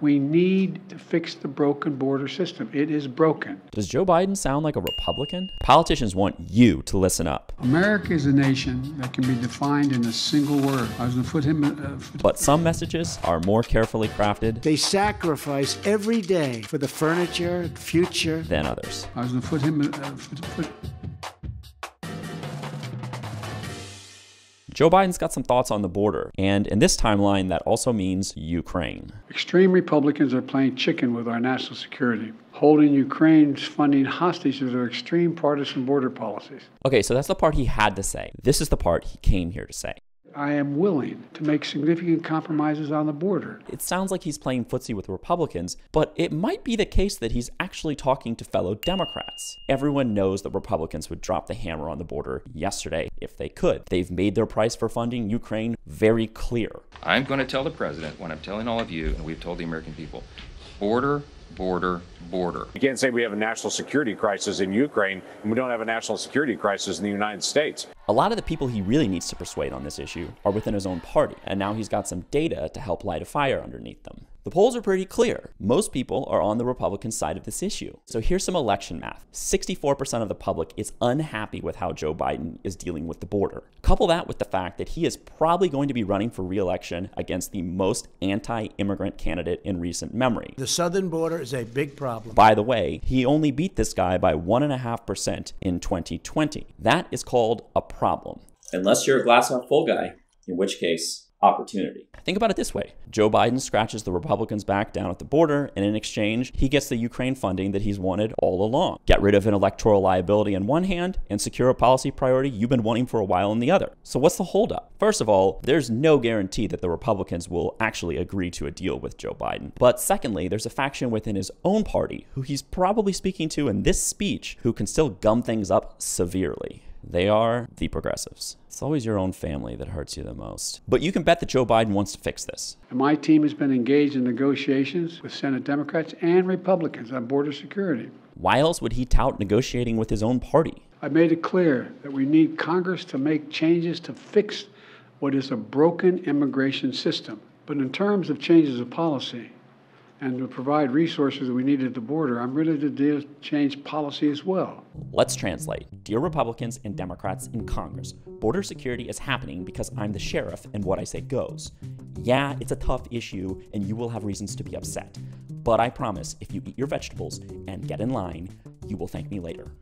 We need to fix the broken border system. It is broken. Does Joe Biden sound like a Republican? Politicians want you to listen up. America is a nation that can be defined in a single word. I was going to put him... But some messages are more carefully crafted. They sacrifice every day for the furniture, future. Than others. I was going to put him... Joe Biden's got some thoughts on the border, and in this timeline, that also means Ukraine. Extreme Republicans are playing chicken with our national security, holding Ukraine's funding hostage to their extreme partisan border policies. Okay, so that's the part he had to say. This is the part he came here to say. I am willing to make significant compromises on the border. It sounds like he's playing footsie with Republicans, but it might be the case that he's actually talking to fellow Democrats. Everyone knows that Republicans would drop the hammer on the border yesterday if they could. They've made their price for funding Ukraine very clear. I'm going to tell the president what I'm telling all of you, and we've told the American people: border, border, border. You can't say we have a national security crisis in Ukraine and we don't have a national security crisis in the United States. A lot of the people he really needs to persuade on this issue are within his own party, and now he's got some data to help light a fire underneath them. The polls are pretty clear. Most people are on the Republican side of this issue. So here's some election math. 64% of the public is unhappy with how Joe Biden is dealing with the border. Couple that with the fact that he is probably going to be running for re-election against the most anti-immigrant candidate in recent memory. The southern border is a big problem. By the way, he only beat this guy by 1.5% in 2020. That is called a problem. Unless you're a glass half full guy, in which case, opportunity. Think about it this way. Joe Biden scratches the Republicans back down at the border, and in exchange, he gets the Ukraine funding that he's wanted all along. Get rid of an electoral liability in one hand and secure a policy priority you've been wanting for a while in the other. So what's the holdup? First of all, there's no guarantee that the Republicans will actually agree to a deal with Joe Biden. But secondly, there's a faction within his own party who he's probably speaking to in this speech who can still gum things up severely. They are the progressives. It's always your own family that hurts you the most. But you can bet that Joe Biden wants to fix this. And my team has been engaged in negotiations with Senate Democrats and Republicans on border security. Why else would he tout negotiating with his own party? I made it clear that we need Congress to make changes to fix what is a broken immigration system. But in terms of changes of policy and to provide resources that we need at the border, I'm ready to change policy as well. Let's translate. Dear Republicans and Democrats in Congress, border security is happening because I'm the sheriff and what I say goes. Yeah, it's a tough issue and you will have reasons to be upset. But I promise if you eat your vegetables and get in line, you will thank me later.